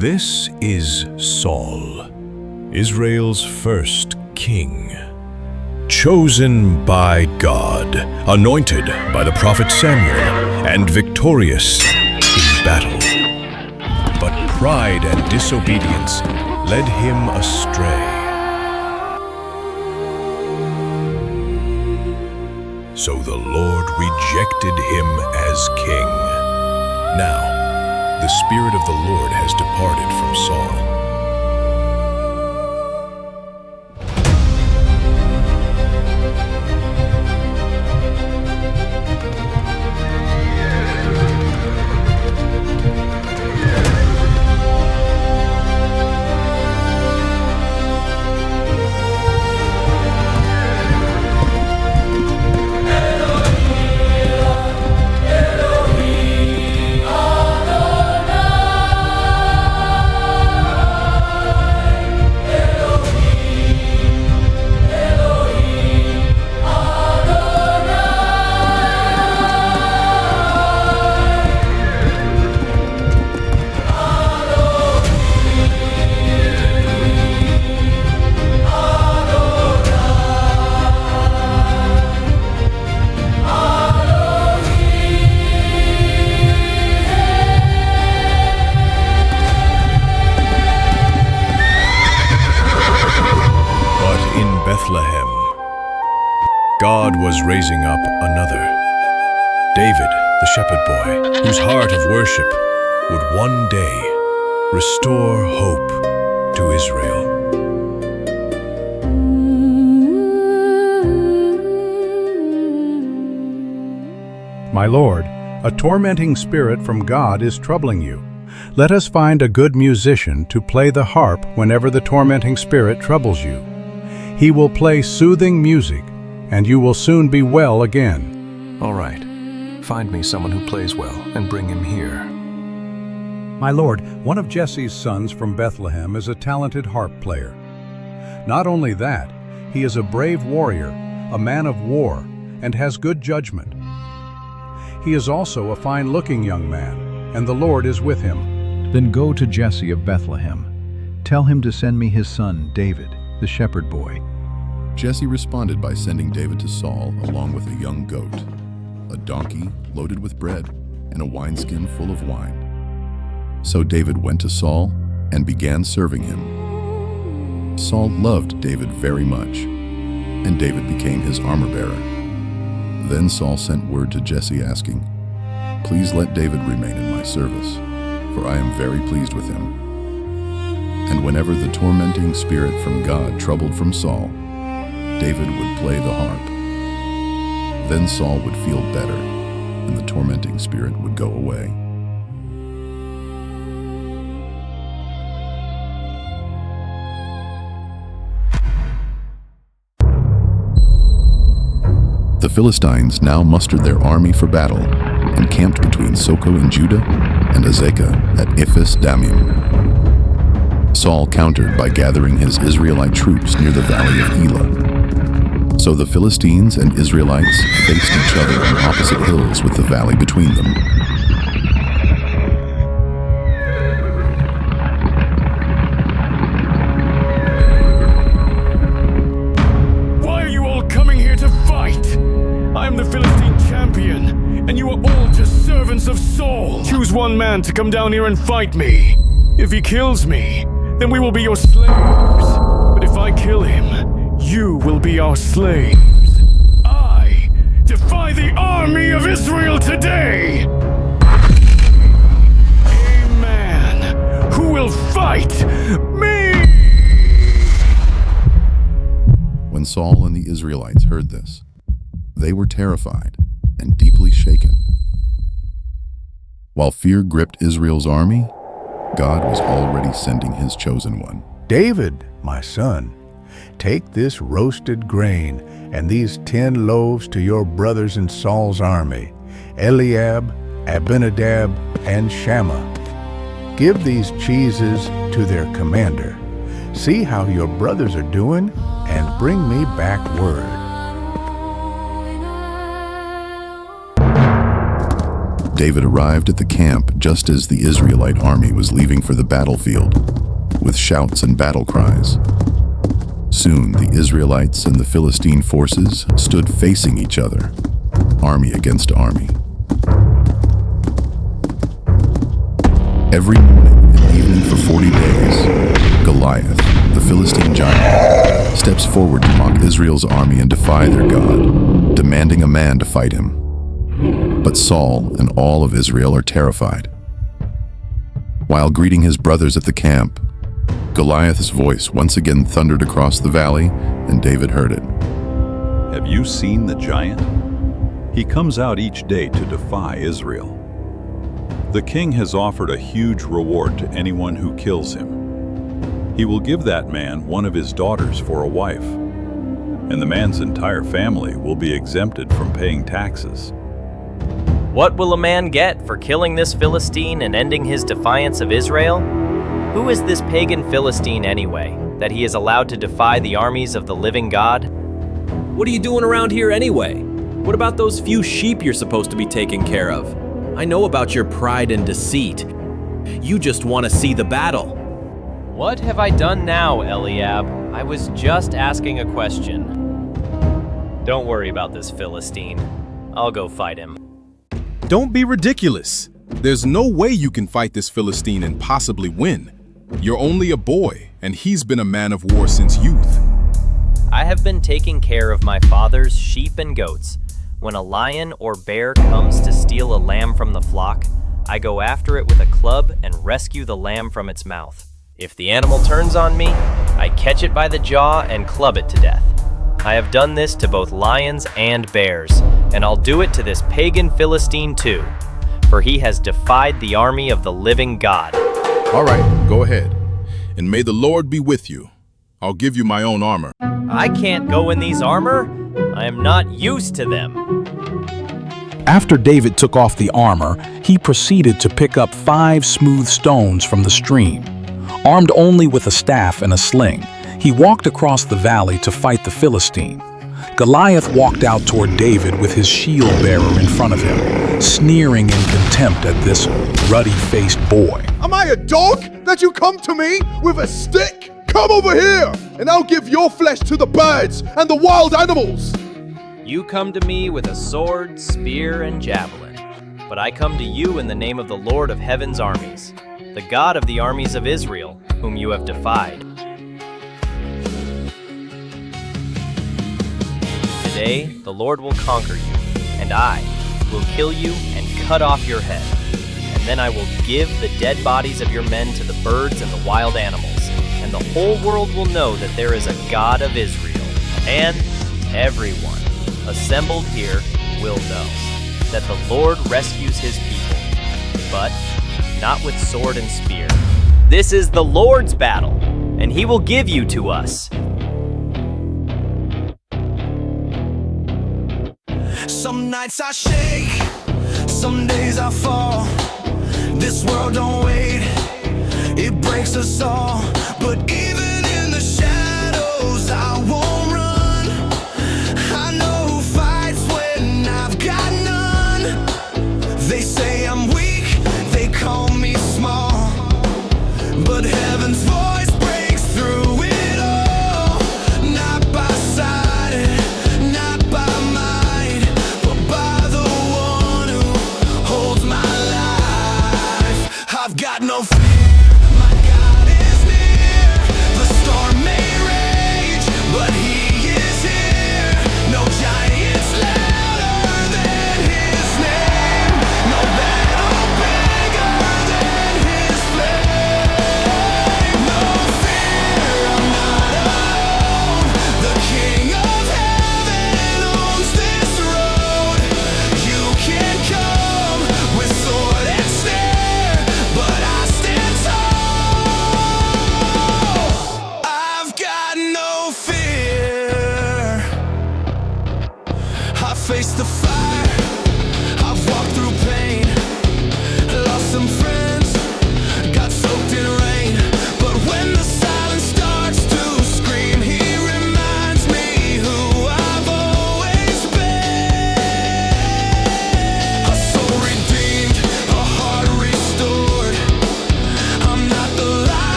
This is Saul, Israel's first king. Chosen by God, anointed by the prophet Samuel, and victorious in battle. But pride and disobedience led him astray. So the Lord rejected him as king. Now, the Spirit of the Lord has departed from Saul. God was raising up another, David, the shepherd boy, whose heart of worship would one day restore hope to Israel. My Lord, a tormenting spirit from God is troubling you. Let us find a good musician to play the harp whenever the tormenting spirit troubles you. He will play soothing music, and you will soon be well again. All right. Find me someone who plays well and bring him here. My Lord, one of Jesse's sons from Bethlehem is a talented harp player. Not only that, he is a brave warrior, a man of war, and has good judgment. He is also a fine-looking young man, and the Lord is with him. Then go to Jesse of Bethlehem. Tell him to send me his son, David, the shepherd boy. Jesse responded by sending David to Saul along with a young goat, a donkey loaded with bread, and a wineskin full of wine. So David went to Saul and began serving him. Saul loved David very much, and David became his armor-bearer. Then Saul sent word to Jesse asking, "Please let David remain in my service, for I am very pleased with him." And whenever the tormenting spirit from God troubled from Saul, David would play the harp. Then Saul would feel better, and the tormenting spirit would go away. The Philistines now mustered their army for battle and camped between Soko in Judah and Azekah at Ephes Dammim. Saul countered by gathering his Israelite troops near the valley of Elah. So the Philistines and Israelites faced each other on opposite hills with the valley between them. Why are you all coming here to fight? I am the Philistine champion, and you are all just servants of Saul. Choose one man to come down here and fight me. If he kills me, then we will be your slaves. But if I kill him, you will be our slaves. I defy the army of Israel today! A man who will fight me! When Saul and the Israelites heard this, they were terrified and deeply shaken. While fear gripped Israel's army, God was already sending his chosen one. David, my son, take this roasted grain and these 10 loaves to your brothers in Saul's army, Eliab, Abinadab, and Shammah. Give these cheeses to their commander. See how your brothers are doing, and bring me back word. David arrived at the camp just as the Israelite army was leaving for the battlefield, with shouts and battle cries. Soon the Israelites and the Philistine forces stood facing each other, army against army. Every morning and evening for 40 days, Goliath, the Philistine giant, steps forward to mock Israel's army and defy their God, demanding a man to fight him. But Saul and all of Israel are terrified. While greeting his brothers at the camp, Goliath's voice once again thundered across the valley, and David heard it. Have you seen the giant? He comes out each day to defy Israel. The king has offered a huge reward to anyone who kills him. He will give that man one of his daughters for a wife, and the man's entire family will be exempted from paying taxes. What will a man get for killing this Philistine and ending his defiance of Israel? Who is this pagan Philistine anyway, that he is allowed to defy the armies of the living God? What are you doing around here anyway? What about those few sheep you're supposed to be taking care of? I know about your pride and deceit. You just want to see the battle. What have I done now, Eliab? I was just asking a question. Don't worry about this Philistine. I'll go fight him. Don't be ridiculous. There's no way you can fight this Philistine and possibly win. You're only a boy, and he's been a man of war since youth. I have been taking care of my father's sheep and goats. When a lion or bear comes to steal a lamb from the flock, I go after it with a club and rescue the lamb from its mouth. If the animal turns on me, I catch it by the jaw and club it to death. I have done this to both lions and bears, and I'll do it to this pagan Philistine too, for he has defied the army of the living God. All right, go ahead. And may the Lord be with you. I'll give you my own armor. I can't go in these armor. I am not used to them. After David took off the armor, he proceeded to pick up 5 smooth stones from the stream. Armed only with a staff and a sling, he walked across the valley to fight the Philistine. Goliath walked out toward David with his shield bearer in front of him, sneering in contempt at this ruddy-faced boy. Am I a dog that you come to me with a stick? Come over here, and I'll give your flesh to the birds and the wild animals. You come to me with a sword, spear, and javelin, but I come to you in the name of the Lord of heaven's armies, the God of the armies of Israel, whom you have defied. Today, the Lord will conquer you, and I will kill you and cut off your head. And then I will give the dead bodies of your men to the birds and the wild animals, and the whole world will know that there is a God of Israel. And everyone assembled here will know that the Lord rescues his people, but not with sword and spear. This is the Lord's battle, and he will give you to us. Some nights I shake, some days I fall. This world don't wait, it breaks us all. But even in the shadows, I won't run. I know who fights when I've got none. They say I'm weak, they call me small, but heaven's voice breaks through it all. Not by sight, not by might, but by the one who holds my life. I've got no fear. Stand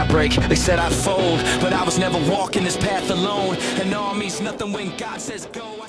I'd break, they said I'd fold, but I was never walking this path alone. And all means nothing when God says go.